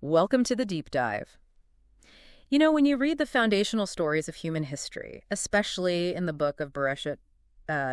Welcome to the deep dive. You know, when you read the foundational stories of human history, especially in the book of Bereshiyt,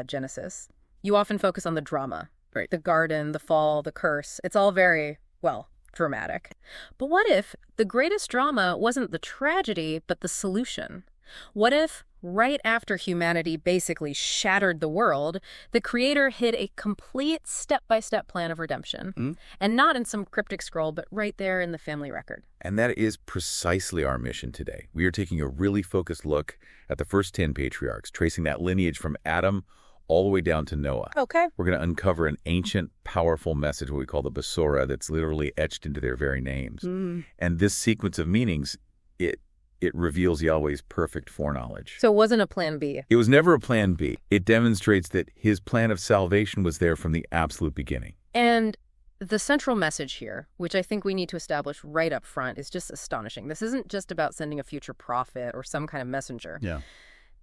Genesis, you often focus on the drama. Right. The garden, the fall, the curse. It's all very, well, dramatic. But what if the greatest drama wasn't the tragedy, but the solution? What if, right after humanity basically shattered the world, the Creator hid a complete step-by-step plan of redemption? And not in some cryptic scroll, but right there in the family record. And that is precisely our mission today. We are taking a really focused look at the first 10 patriarchs, tracing that lineage from Adam all the way down to Noah. Okay. We're going to uncover an ancient, powerful message, what we call the Basora, that's literally etched into their very names. And this sequence of meanings, it reveals Yahweh's perfect foreknowledge. So it wasn't a plan B. It was never a plan B. It demonstrates that his plan of salvation was there from the absolute beginning. And the central message here, which I think we need to establish right up front, is just astonishing. This isn't just about sending a future prophet or some kind of messenger. Yeah.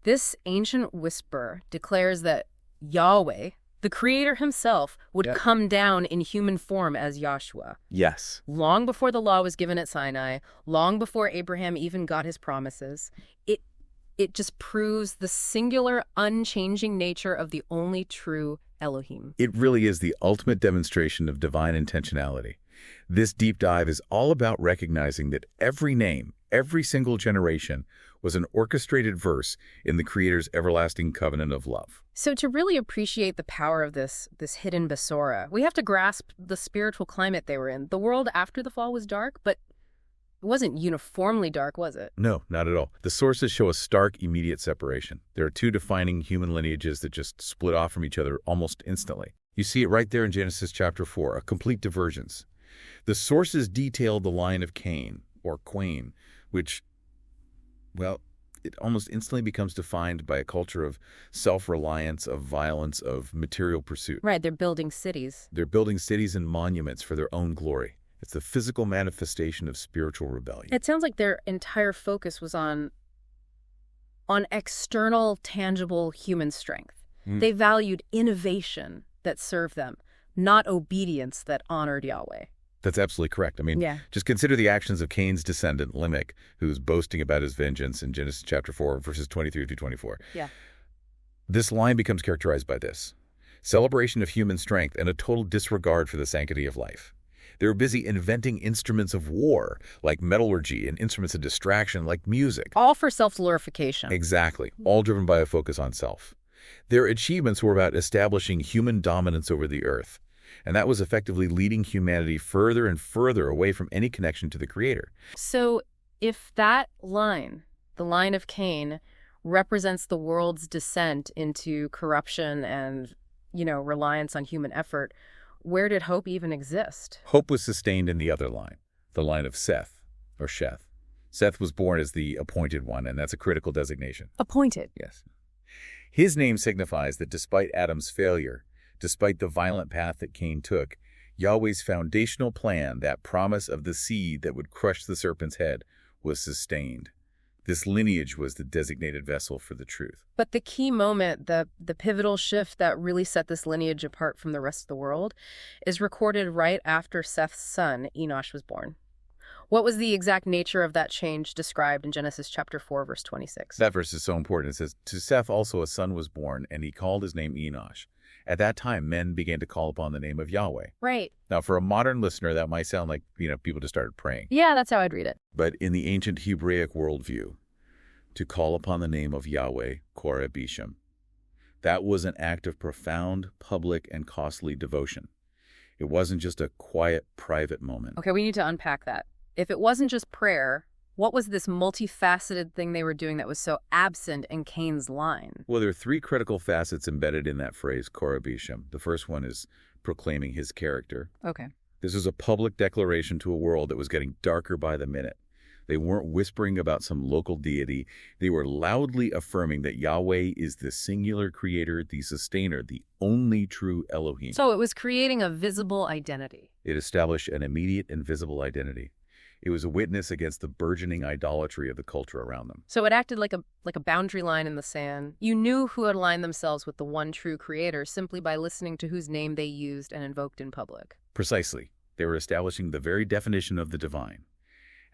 This ancient whisper declares that Yahweh, the Creator himself, would come down in human form as Yahshua. Yes. Long before the law was given at Sinai, long before Abraham even got his promises, it just proves the singular, unchanging nature of the only true Elohim. It really is the ultimate demonstration of divine intentionality. This deep dive is all about recognizing that every name, every single generation, was an orchestrated verse in the Creator's everlasting covenant of love. So to really appreciate the power of this hidden Basora, we have to grasp the spiritual climate they were in. The world after the fall was dark, but it wasn't uniformly dark, was it? No, not at all. The sources show a stark, immediate separation. There are two defining human lineages that just split off from each other almost instantly. You see it right there in Genesis chapter 4, a complete divergence. The sources detail the line of Cain, or Qayin, which, well, it almost instantly becomes defined by a culture of self-reliance, of violence, of material pursuit. Right, they're building cities. They're building cities and monuments for their own glory. It's the physical manifestation of spiritual rebellion. It sounds like their entire focus was on external, tangible human strength. They valued innovation that served them, not obedience that honored Yahweh. That's absolutely correct. I mean, just consider the actions of Cain's descendant, Lamech, who's boasting about his vengeance in Genesis chapter 4, verses 23 through 24. Yeah. This line becomes characterized by this: celebration of human strength and a total disregard for the sanctity of life. They were busy inventing instruments of war, like metallurgy, and instruments of distraction, like music. All for self-glorification. Exactly, all driven by a focus on self. Their achievements were about establishing human dominance over the earth, and that was effectively leading humanity further and further away from any connection to the Creator. So if that line, the line of Cain, represents the world's descent into corruption and, reliance on human effort, where did hope even exist? Hope was sustained in the other line, the line of Seth, or Sheth. Seth was born as the appointed one, and that's a critical designation. Appointed. Yes. His name signifies that despite Adam's failure, despite the violent path that Cain took, Yahweh's foundational plan, that promise of the seed that would crush the serpent's head, was sustained. This lineage was the designated vessel for the truth. But the key moment, the pivotal shift that really set this lineage apart from the rest of the world, is recorded right after Seth's son, Enosh, was born. What was the exact nature of that change described in Genesis chapter 4, verse 26? That verse is so important. It says, "To Seth also a son was born, and he called his name Enosh. At that time, men began to call upon the name of Yahweh." Right. Now, for a modern listener, that might sound like, people just started praying. Yeah, that's how I'd read it. But in the ancient Hebraic worldview, to call upon the name of Yahweh, Korah, that was an act of profound, public, and costly devotion. It wasn't just a quiet, private moment. Okay, we need to unpack that. If it wasn't just prayer, what was this multifaceted thing they were doing that was so absent in Cain's line? Well, there are three critical facets embedded in that phrase, Korah. The first one is proclaiming his character. Okay. This was a public declaration to a world that was getting darker by the minute. They weren't whispering about some local deity. They were loudly affirming that Yahweh is the singular creator, the sustainer, the only true Elohim. So it was creating a visible identity. It established an immediate and visible identity. It was a witness against the burgeoning idolatry of the culture around them. So it acted like a boundary line in the sand. You knew who had aligned themselves with the one true creator simply by listening to whose name they used and invoked in public. Precisely. They were establishing the very definition of the divine.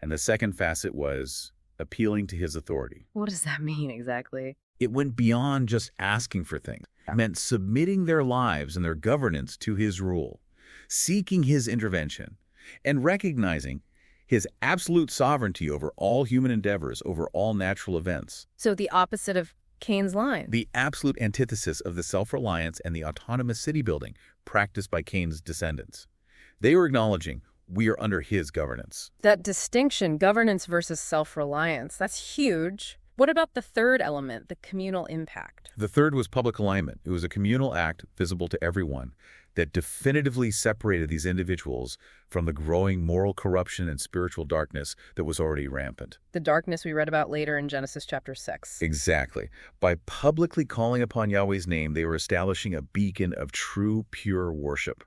And the second facet was appealing to his authority. What does that mean exactly? It went beyond just asking for things. It meant submitting their lives and their governance to his rule, seeking his intervention, and recognizing his absolute sovereignty over all human endeavors, over all natural events. So the opposite of Cain's line. The absolute antithesis of the self-reliance and the autonomous city building practiced by Cain's descendants. They were acknowledging we are under his governance. That distinction, governance versus self-reliance, that's huge. What about the third element, the communal impact? The third was public alignment. It was a communal act visible to everyone that definitively separated these individuals from the growing moral corruption and spiritual darkness that was already rampant. The darkness we read about later in Genesis chapter 6. Exactly. By publicly calling upon Yahweh's name, they were establishing a beacon of true, pure worship.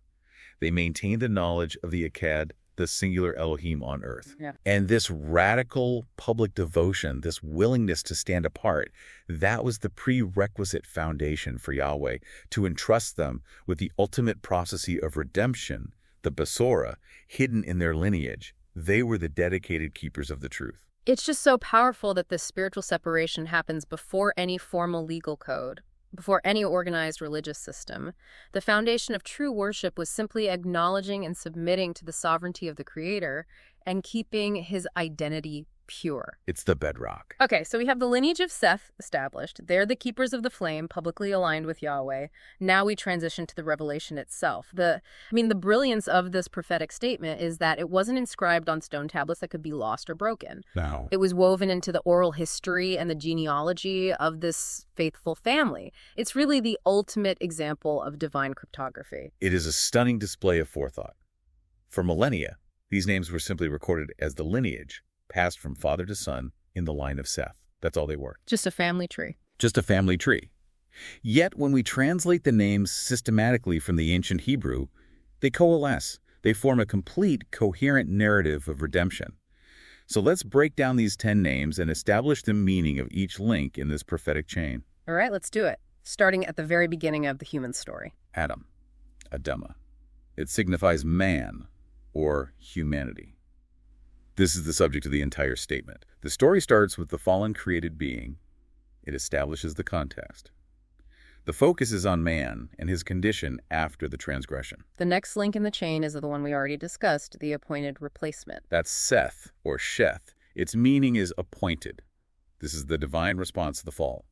They maintained the knowledge of the Akkad, the singular Elohim on earth. Yeah. And this radical public devotion, this willingness to stand apart, that was the prerequisite foundation for Yahweh to entrust them with the ultimate prophecy of redemption, the Basora, hidden in their lineage. They were the dedicated keepers of the truth. It's just so powerful that this spiritual separation happens before any formal legal code, before any organized religious system. The foundation of true worship was simply acknowledging and submitting to the sovereignty of the Creator and keeping his identity pure. It's the bedrock. Okay, so we have the lineage of Seth established. They're the keepers of the flame, publicly aligned with Yahweh. Now we transition to the revelation itself. The brilliance of this prophetic statement is that it wasn't inscribed on stone tablets that could be lost or broken. Now, It was woven into the oral history and the genealogy of this faithful family. It's really the ultimate example of divine cryptography. it is a stunning display of forethought. For millennia, these names were simply recorded as the lineage, passed from father to son in the line of Seth. That's all they were. Just a family tree. Just a family tree. Yet when we translate the names systematically from the ancient Hebrew, they coalesce. They form a complete, coherent narrative of redemption. So let's break down these 10 names and establish the meaning of each link in this prophetic chain. All right, let's do it. Starting at the very beginning of the human story. Adam, Adama. It signifies man or humanity. This is the subject of the entire statement. The story starts with the fallen created being. It establishes the context. The focus is on man and his condition after the transgression. The next link in the chain is the one we already discussed, the appointed replacement. That's Seth or Sheth. Its meaning is appointed. This is the divine response to the fall.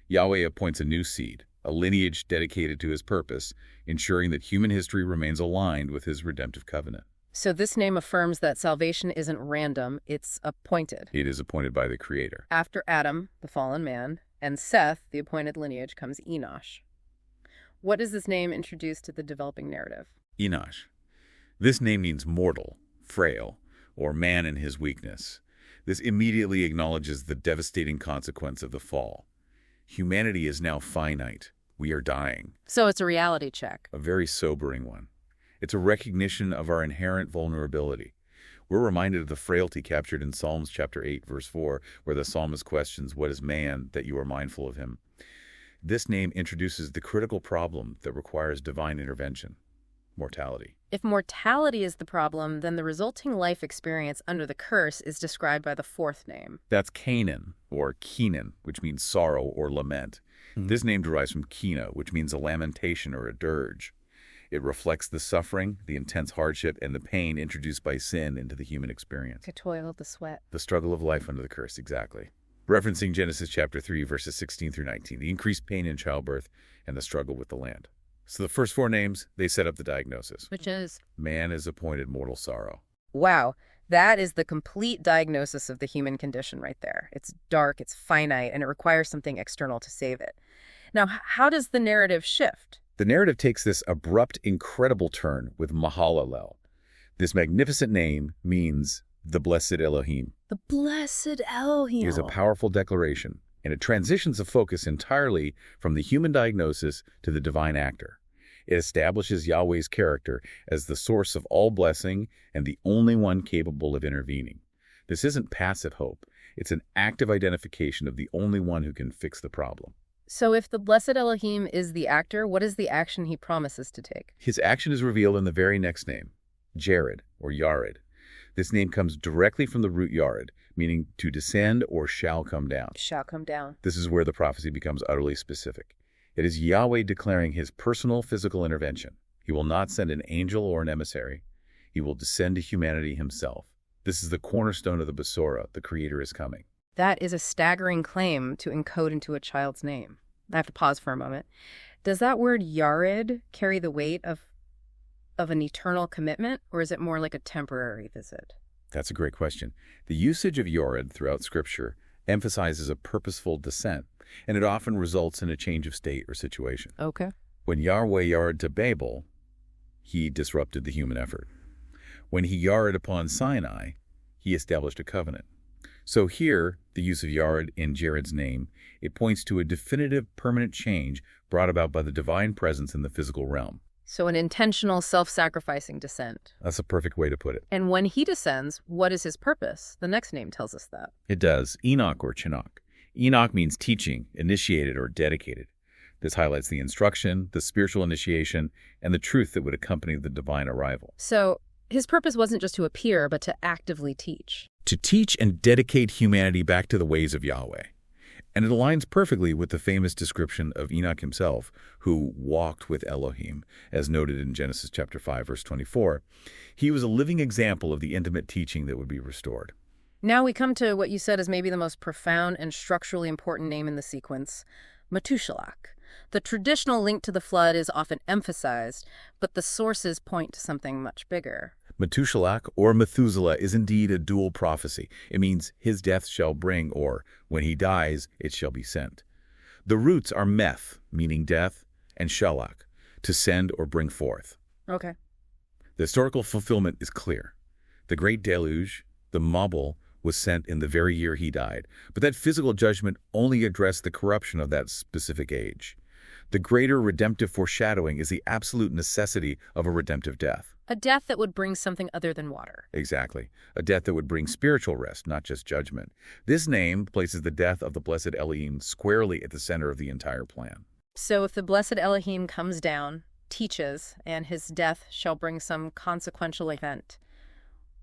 Yahweh appoints a new seed, a lineage dedicated to his purpose, ensuring that human history remains aligned with his redemptive covenant. So this name affirms that salvation isn't random, it's appointed. It is appointed by the Creator. After Adam, the fallen man, and Seth, the appointed lineage, comes Enosh. What does this name introduce to the developing narrative? Enosh. This name means mortal, frail, or man in his weakness. This immediately acknowledges the devastating consequence of the fall. Humanity is now finite. We are dying. So it's a reality check. A very sobering one. It's a recognition of our inherent vulnerability. We're reminded of the frailty captured in Psalms chapter 8, verse 4, where the psalmist questions, "What is man that you are mindful of him?" This name introduces the critical problem that requires divine intervention: mortality. If mortality is the problem, then the resulting life experience under the curse is described by the fourth name. That's Canaan, or Kenan, which means sorrow or lament. This name derives from Kina, which means a lamentation or a dirge. It reflects the suffering, the intense hardship, and the pain introduced by sin into the human experience. The toil, the sweat. The struggle of life under the curse, exactly. Referencing Genesis chapter 3, verses 16 through 19, the increased pain in childbirth and the struggle with the land. So the first four names, they set up the diagnosis. Which is? Man is appointed mortal sorrow. Wow, that is the complete diagnosis of the human condition right there. It's dark, it's finite, and it requires something external to save it. Now, how does the narrative shift? The narrative takes this abrupt, incredible turn with Mahalalel. This magnificent name means the blessed Elohim. The blessed Elohim. It is a powerful declaration, and it transitions the focus entirely from the human diagnosis to the divine actor. It establishes Yahweh's character as the source of all blessing and the only one capable of intervening. This isn't passive hope. It's an active identification of the only one who can fix the problem. So if the blessed Elohim is the actor, what is the action he promises to take? His action is revealed in the very next name, Jared or Yared. This name comes directly from the root yared, meaning to descend or shall come down. Shall come down. This is where the prophecy becomes utterly specific. It is Yahweh declaring his personal physical intervention. He will not send an angel or an emissary. He will descend to humanity himself. This is the cornerstone of the Basora. The Creator is coming. That is a staggering claim to encode into a child's name. I have to pause for a moment. Does that word yared carry the weight of an eternal commitment, or is it more like a temporary visit? That's a great question. The usage of yared throughout Scripture emphasizes a purposeful descent, and it often results in a change of state or situation. Okay. When Yahweh yared to Babel, he disrupted the human effort. When he yared upon Sinai, he established a covenant. So here, the use of yared in Jared's name, it points to a definitive permanent change brought about by the divine presence in the physical realm. So an intentional self-sacrificing descent. That's a perfect way to put it. And when he descends, what is his purpose? The next name tells us that. It does. Enoch or Chinoch. Enoch means teaching, initiated, or dedicated. This highlights the instruction, the spiritual initiation, and the truth that would accompany the divine arrival. So his purpose wasn't just to appear, but to actively teach. To teach and dedicate humanity back to the ways of Yahweh. And it aligns perfectly with the famous description of Enoch himself, who walked with Elohim, as noted in Genesis chapter 5, verse 24. He was a living example of the intimate teaching that would be restored. Now we come to what you said is maybe the most profound and structurally important name in the sequence, Methuselah. The traditional link to the flood is often emphasized, but the sources point to something much bigger. Methuselah, or Methuselah, is indeed a dual prophecy. It means his death shall bring, or when he dies, it shall be sent. The roots are meth, meaning death, and shalach, to send or bring forth. Okay. The historical fulfillment is clear. The great deluge, the Mabul, was sent in the very year he died, but that physical judgment only addressed the corruption of that specific age. The greater redemptive foreshadowing is the absolute necessity of a redemptive death. A death that would bring something other than water. Exactly. A death that would bring spiritual rest, not just judgment. This name places the death of the blessed Elohim squarely at the center of the entire plan. So if the blessed Elohim comes down, teaches, and his death shall bring some consequential event,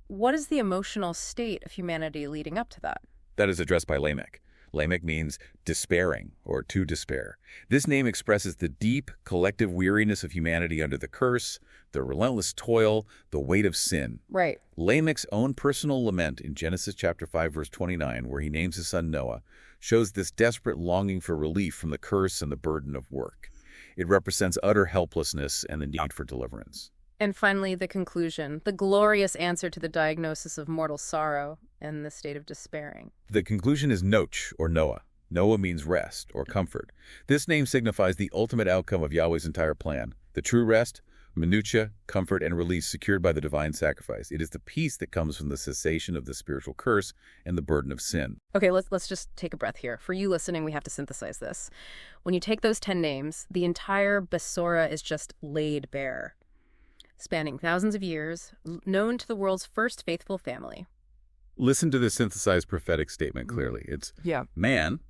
what is the emotional state of humanity leading up to that? That is addressed by Lamech. Lamech means despairing or to despair. This name expresses the deep collective weariness of humanity under the curse, the relentless toil, the weight of sin. Right. Lamech's own personal lament in Genesis chapter 5, verse 29, where he names his son Noah, shows this desperate longing for relief from the curse and the burden of work. It represents utter helplessness and the need for deliverance. And finally, the conclusion, the glorious answer to the diagnosis of mortal sorrow and the state of despairing. The conclusion is Noach, or Noah. Noah means rest, or comfort. This name signifies the ultimate outcome of Yahweh's entire plan. The true rest, minutia, comfort, and release secured by the divine sacrifice. It is the peace that comes from the cessation of the spiritual curse and the burden of sin. Okay, let's just take a breath here. For you listening, we have to synthesize this. When you take those 10 names, the entire Basora is just laid bare. Spanning thousands of years, known to the world's first faithful family. Listen to the synthesized prophetic statement clearly. It's man,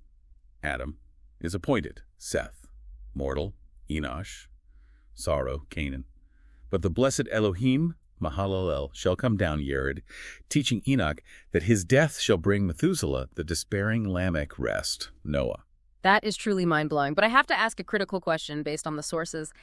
Adam, is appointed, Seth, mortal, Enosh, sorrow, Canaan. But the blessed Elohim, Mahalalel, shall come down, Yared, teaching Enoch that his death shall bring Methuselah, the despairing Lamech, rest, Noah. That is truly mind-blowing, but I have to ask a critical question based on the sources.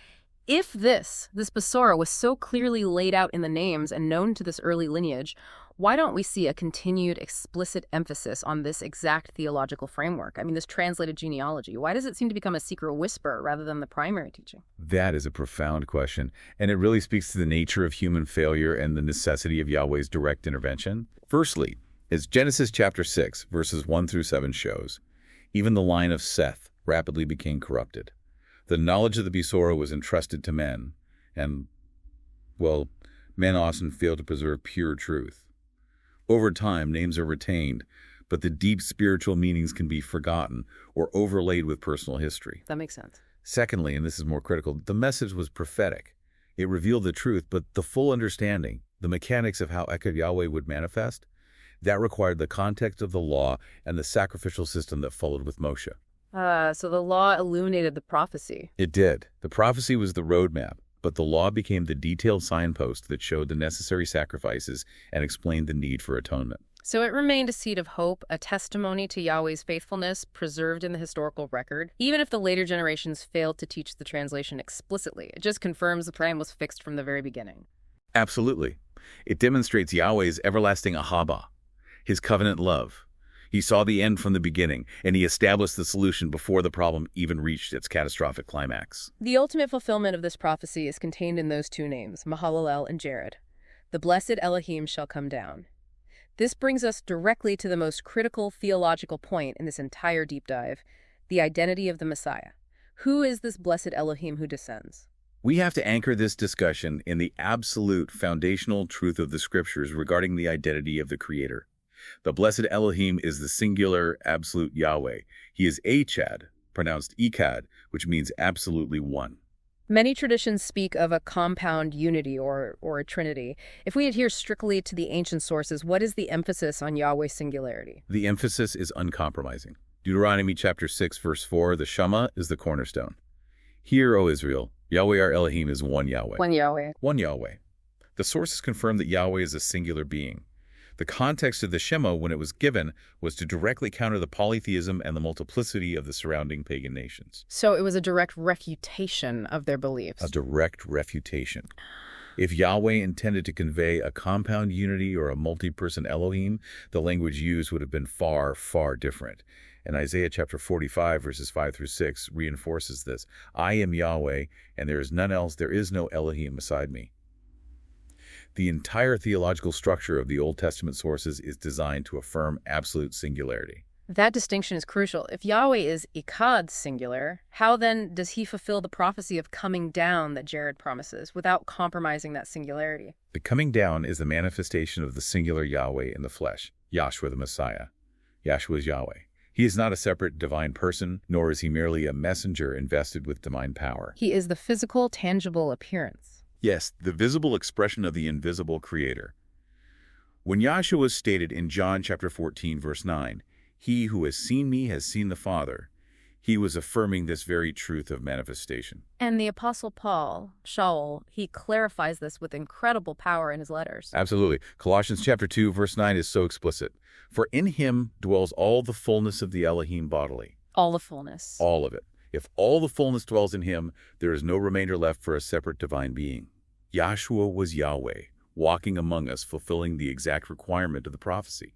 If this Basora was so clearly laid out in the names and known to this early lineage, why don't we see a continued explicit emphasis on this exact theological framework? I mean, this translated genealogy. Why does it seem to become a secret whisper rather than the primary teaching? That is a profound question, and it really speaks to the nature of human failure and the necessity of Yahweh's direct intervention. Firstly, as Genesis chapter 6, verses 1 through 7 shows, even the line of Seth rapidly became corrupted. The knowledge of the Besorah was entrusted to men, and, well, men often fail to preserve pure truth. Over time, names are retained, but the deep spiritual meanings can be forgotten or overlaid with personal history. That makes sense. Secondly, and this is more critical, the message was prophetic. It revealed the truth, but the full understanding, the mechanics of how Echad Yahweh would manifest, that required the context of the law and the sacrificial system that followed with Moshe. So the law illuminated the prophecy. It did. The prophecy was the roadmap, but the law became the detailed signpost that showed the necessary sacrifices and explained the need for atonement. So it remained a seed of hope, a testimony to Yahweh's faithfulness preserved in the historical record. Even if the later generations failed to teach the translation explicitly, it just confirms the plan was fixed from the very beginning. Absolutely. It demonstrates Yahweh's everlasting ahabah, his covenant love. He saw the end from the beginning, and he established the solution before the problem even reached its catastrophic climax. The ultimate fulfillment of this prophecy is contained in those two names, Mahalalel and Jared. The blessed Elohim shall come down. This brings us directly to the most critical theological point in this entire deep dive, the identity of the Messiah. Who is this blessed Elohim who descends? We have to anchor this discussion in the absolute foundational truth of the scriptures regarding the identity of the Creator. The blessed Elohim is the singular, absolute Yahweh. He is Echad, pronounced Echad, which means absolutely one. Many traditions speak of a compound unity or a trinity. If we adhere strictly to the ancient sources, what is the emphasis on Yahweh's singularity? The emphasis is uncompromising. Deuteronomy chapter 6, verse 4, the Shema is the cornerstone. Hear, O Israel, Yahweh our Elohim is one Yahweh. One Yahweh. One Yahweh. The sources confirm that Yahweh is a singular being. The context of the Shema when it was given was to directly counter the polytheism and the multiplicity of the surrounding pagan nations. So it was a direct refutation of their beliefs. A direct refutation. If Yahweh intended to convey a compound unity or a multi-person Elohim, the language used would have been far, far different. And Isaiah chapter 45, verses 5 through 6 reinforces this. I am Yahweh, and there is none else, there is no Elohim beside me. The entire theological structure of the Old Testament sources is designed to affirm absolute singularity. That distinction is crucial. If Yahweh is Echad singular, how then does he fulfill the prophecy of coming down that Jared promises without compromising that singularity? The coming down is the manifestation of the singular Yahweh in the flesh, Yahshua the Messiah. Yahshua is Yahweh. He is not a separate divine person, nor is he merely a messenger invested with divine power. He is the physical, tangible appearance. Yes, the visible expression of the invisible Creator. When Yahshua was stated in John chapter 14, verse 9, "He who has seen me has seen the Father," he was affirming this very truth of manifestation. And the Apostle Paul, Shaul, he clarifies this with incredible power in his letters. Absolutely. Colossians chapter 2, verse 9 is so explicit. For in him dwells all the fullness of the Elohim bodily. All the fullness. All of it. If all the fullness dwells in him, there is no remainder left for a separate divine being. Yahshua was Yahweh, walking among us, fulfilling the exact requirement of the prophecy.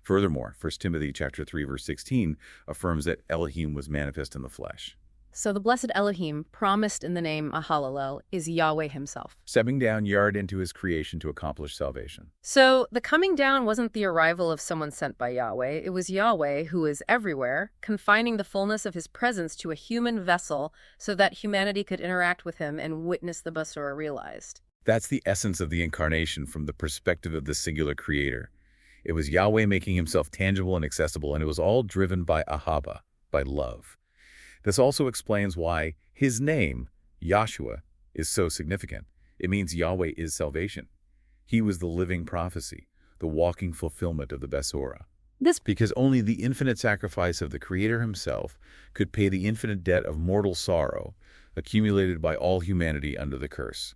Furthermore, 1 Timothy chapter 3, verse 16 affirms that Elohim was manifest in the flesh. So the blessed Elohim, promised in the name Mahalalel, is Yahweh himself. Stepping down yard into his creation to accomplish salvation. So the coming down wasn't the arrival of someone sent by Yahweh. It was Yahweh, who is everywhere, confining the fullness of his presence to a human vessel so that humanity could interact with him and witness the Basora realized. That's the essence of the incarnation from the perspective of the singular Creator. It was Yahweh making himself tangible and accessible, and it was all driven by ahabah, by love. This also explains why his name, Yahshua, is so significant. It means Yahweh is salvation. He was the living prophecy, the walking fulfillment of the Besorah. Because only the infinite sacrifice of the Creator himself could pay the infinite debt of mortal sorrow accumulated by all humanity under the curse.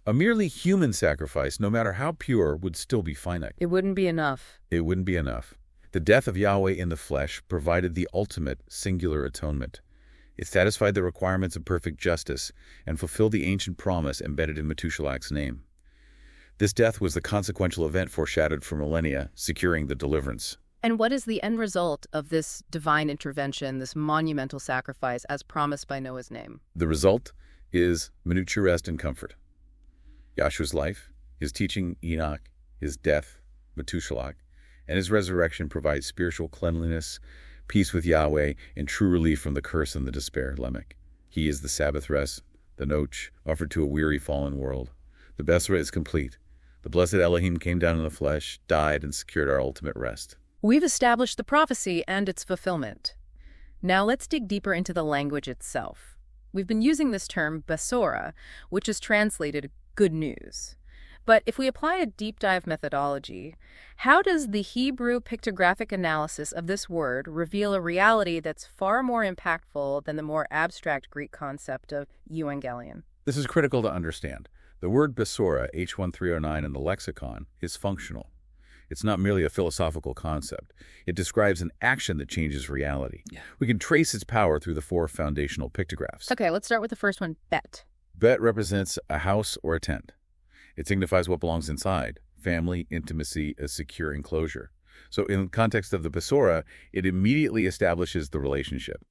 A merely human sacrifice, no matter how pure, would still be finite. It wouldn't be enough. It wouldn't be enough. The death of Yahweh in the flesh provided the ultimate singular atonement. It satisfied the requirements of perfect justice and fulfilled the ancient promise embedded in Methuselah's name. This death was the consequential event foreshadowed for millennia, securing the deliverance. And what is the end result of this divine intervention, this monumental sacrifice as promised by Noah's name? The result is miniature rest and comfort. Yahshua's life, his teaching, Enoch, his death, Methuselah, and his resurrection provides spiritual cleanliness, peace with Yahweh, and true relief from the curse and the despair, Lamech. He is the Sabbath rest, the Noach, offered to a weary fallen world. The Besorah is complete. The blessed Elohim came down in the flesh, died, and secured our ultimate rest. We've established the prophecy and its fulfillment. Now let's dig deeper into the language itself. We've been using this term, Basora, which is translated good news. But if we apply a deep dive methodology, how does the Hebrew pictographic analysis of this word reveal a reality that's far more impactful than the more abstract Greek concept of euangelion? This is critical to understand. The word Basora, H1309 in the lexicon, is functional. It's not merely a philosophical concept. It describes an action that changes reality. Yeah. We can trace its power through the 4 foundational pictographs. Okay, let's start with the first one, bet. Bet represents a house or a tent. It signifies what belongs inside, family, intimacy, a secure enclosure. So in the context of the Basora, it immediately establishes the relationship.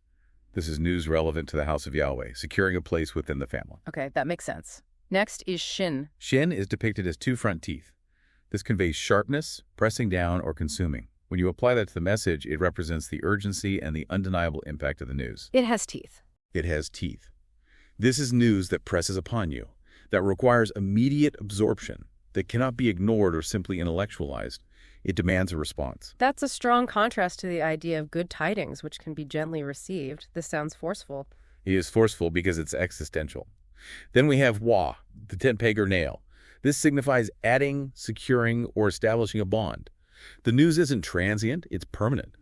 This is news relevant to the house of Yahweh, securing a place within the family. Okay, that makes sense. Next is shin. Shin is depicted as 2 front teeth. This conveys sharpness, pressing down, or consuming. When you apply that to the message, it represents the urgency and the undeniable impact of the news. It has teeth. It has teeth. This is news that presses upon you, that requires immediate absorption, that cannot be ignored or simply intellectualized. It demands a response. That's a strong contrast to the idea of good tidings, which can be gently received. This sounds forceful. It is forceful because it's existential. Then we have wah, the tent peg or nail. This signifies adding, securing, or establishing a bond. The news isn't transient, it's permanent.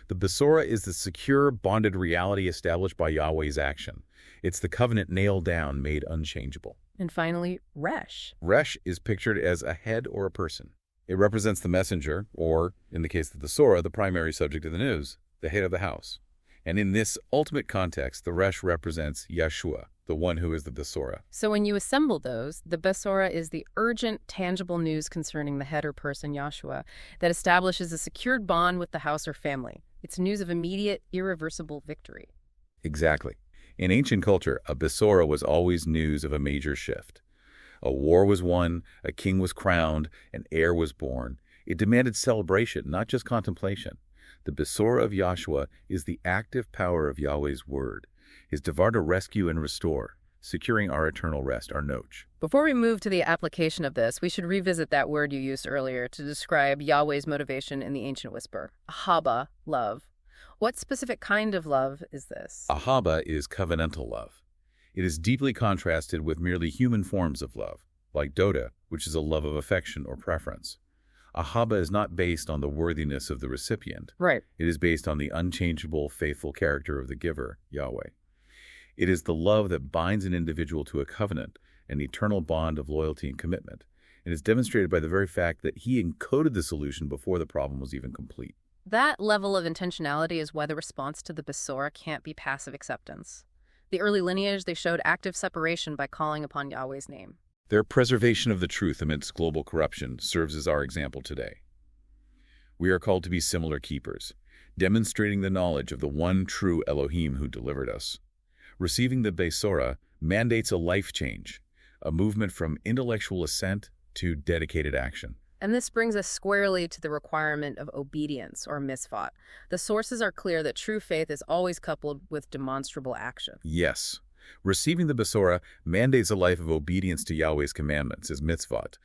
The Besorah is the secure, bonded reality established by Yahweh's action. It's the covenant nailed down, made unchangeable. And finally, resh. Resh is pictured as a head or a person. It represents the messenger, or, in the case of the Besorah, the primary subject of the news, the head of the house. And in this ultimate context, the resh represents Yeshua, the one who is the Besorah. So when you assemble those, the Besorah is the urgent, tangible news concerning the head or person, Yahshua, that establishes a secured bond with the house or family. It's news of immediate, irreversible victory. Exactly. In ancient culture, a Besorah was always news of a major shift. A war was won, a king was crowned, an heir was born. It demanded celebration, not just contemplation. The Besorah of Yahshua is the active power of Yahweh's word, his devar to rescue and restore, securing our eternal rest, our noach. Before we move to the application of this, we should revisit that word you used earlier to describe Yahweh's motivation in the ancient whisper, ahabah, love. What specific kind of love is this? Ahabah is covenantal love. It is deeply contrasted with merely human forms of love, like doda, which is a love of affection or preference. Ahabah is not based on the worthiness of the recipient. Right. It is based on the unchangeable, faithful character of the giver, Yahweh. It is the love that binds an individual to a covenant, an eternal bond of loyalty and commitment, and is demonstrated by the very fact that he encoded the solution before the problem was even complete. That level of intentionality is why the response to the Besorah can't be passive acceptance. The early lineage, they showed active separation by calling upon Yahweh's name. Their preservation of the truth amidst global corruption serves as our example today. We are called to be similar keepers, demonstrating the knowledge of the one true Elohim who delivered us. Receiving the Besorah mandates a life change, a movement from intellectual assent to dedicated action. And this brings us squarely to the requirement of obedience, or misfot. The sources are clear that true faith is always coupled with demonstrable action. Yes. Receiving the Besorah mandates a life of obedience to Yahweh's commandments as mitzvot.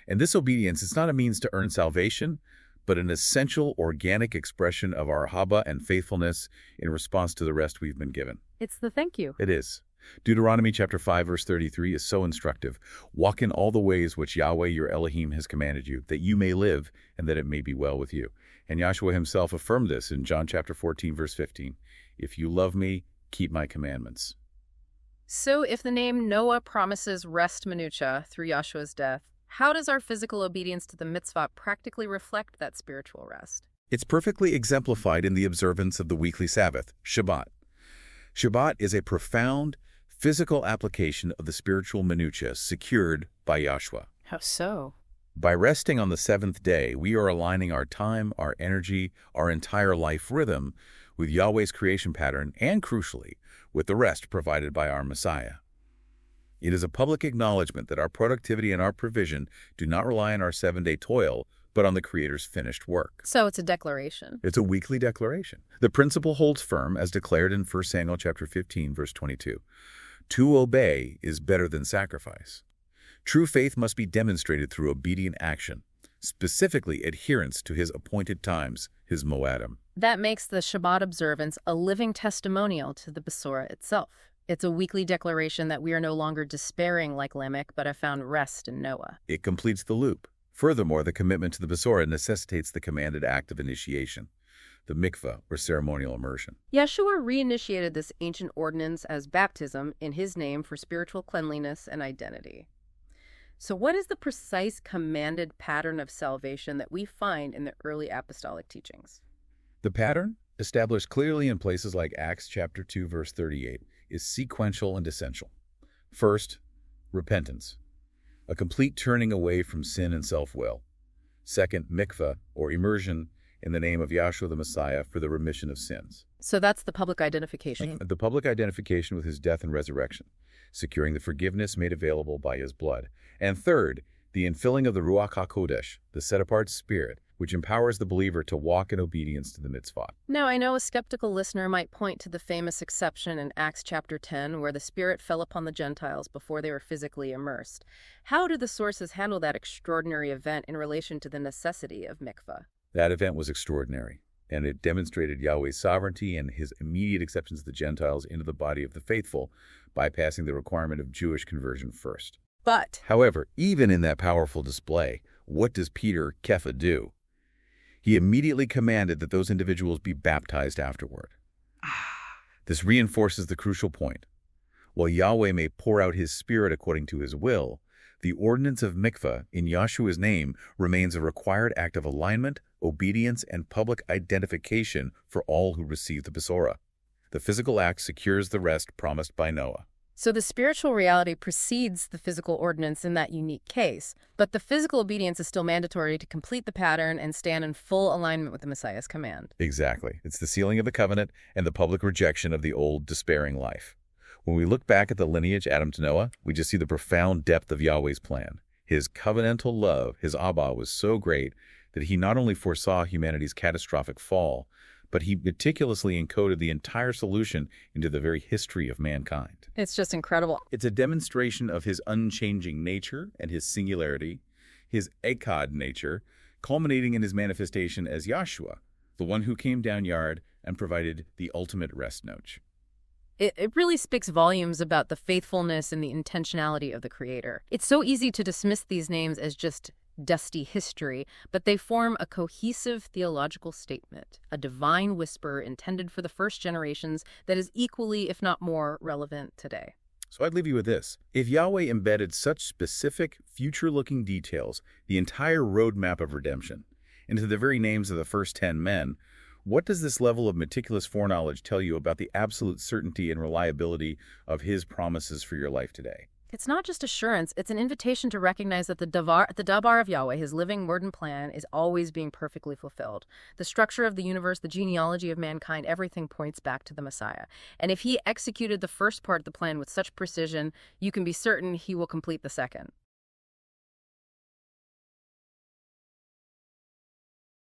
And this obedience is not a means to earn salvation, but an essential organic expression of our ahabah and faithfulness in response to the rest we've been given. It's the thank you. It is. Deuteronomy chapter 5, verse 33 is so instructive. Walk in all the ways which Yahweh your Elohim has commanded you, that you may live and that it may be well with you. And Yahshua himself affirmed this in John chapter 14, verse 15. If you love me, keep my commandments. So if the name Noah promises rest minutia through Yahshua's death, how does our physical obedience to the mitzvah practically reflect that spiritual rest? It's perfectly exemplified in the observance of the weekly Sabbath, Shabbat. Shabbat is a profound, physical application of the spiritual minutiae secured by Yahshua. How so? By resting on the seventh day, we are aligning our time, our energy, our entire life rhythm with Yahweh's creation pattern and, crucially, with the rest provided by our Messiah. It is a public acknowledgement that our productivity and our provision do not rely on our seven-day toil, but on the Creator's finished work. So it's a declaration. It's a weekly declaration. The principle holds firm as declared in 1 Samuel chapter 15, verse 22. To obey is better than sacrifice. True faith must be demonstrated through obedient action, specifically adherence to his appointed times, his moadim. That makes the Shabbat observance a living testimonial to the Besorah itself. It's a weekly declaration that we are no longer despairing like Lamech, but have found rest in Noah. It completes the loop. Furthermore, the commitment to the Besorah necessitates the commanded act of initiation. the mikveh, or ceremonial immersion. Yeshua reinitiated this ancient ordinance as baptism in his name for spiritual cleanliness and identity. So what is the precise commanded pattern of salvation that we find in the early apostolic teachings? The pattern, established clearly in places like Acts chapter 2, verse 38, is sequential and essential. First, repentance, a complete turning away from sin and self-will. Second, mikveh, or immersion, in the name of Yahshua the Messiah for the remission of sins. So that's the public identification. The public identification with his death and resurrection, securing the forgiveness made available by his blood. And third, the infilling of the Ruach HaKodesh, the set-apart spirit, which empowers the believer to walk in obedience to the mitzvah. Now, I know a skeptical listener might point to the famous exception in Acts chapter 10, where the Spirit fell upon the Gentiles before they were physically immersed. How do the sources handle that extraordinary event in relation to the necessity of mikveh? That event was extraordinary, and it demonstrated Yahweh's sovereignty and his immediate acceptance of the Gentiles into the body of the faithful, bypassing the requirement of Jewish conversion first. But, however, even in that powerful display, what does Peter Kepha do? He immediately commanded that those individuals be baptized afterward. This reinforces the crucial point. While Yahweh may pour out his spirit according to his will, the ordinance of mikveh in Yahshua's name remains a required act of alignment, obedience, and public identification for all who receive the Besorah. The physical act secures the rest promised by Noah. so the spiritual reality precedes the physical ordinance in that unique case, but the physical obedience is still mandatory to complete the pattern and stand in full alignment with the Messiah's command. Exactly. It's the sealing of the covenant and the public rejection of the old, despairing life. When we look back at the lineage Adam to Noah, we just see the profound depth of Yahweh's plan. His covenantal love, his ahabah, was so great that he not only foresaw humanity's catastrophic fall, but he meticulously encoded the entire solution into the very history of mankind. It's just incredible. It's a demonstration of his unchanging nature and his singularity, his echad nature, culminating in his manifestation as Yahshua, the one who came down yard and provided the ultimate rest noche. It really speaks volumes about the faithfulness and the intentionality of the Creator. It's so easy to dismiss these names as just dusty history, but they form a cohesive theological statement, a divine whisper intended for the first generations that is equally, if not more, relevant today. So I'd leave you with this. If Yahweh embedded such specific, future-looking details, the entire roadmap of redemption, into the very names of the first 10 men, what does this level of meticulous foreknowledge tell you about the absolute certainty and reliability of his promises for your life today? It's not just assurance, it's an invitation to recognize that the dabar of Yahweh, his living word and plan, is always being perfectly fulfilled. The structure of the universe, the genealogy of mankind, everything points back to the Messiah. And if he executed the first part of the plan with such precision, you can be certain he will complete the second.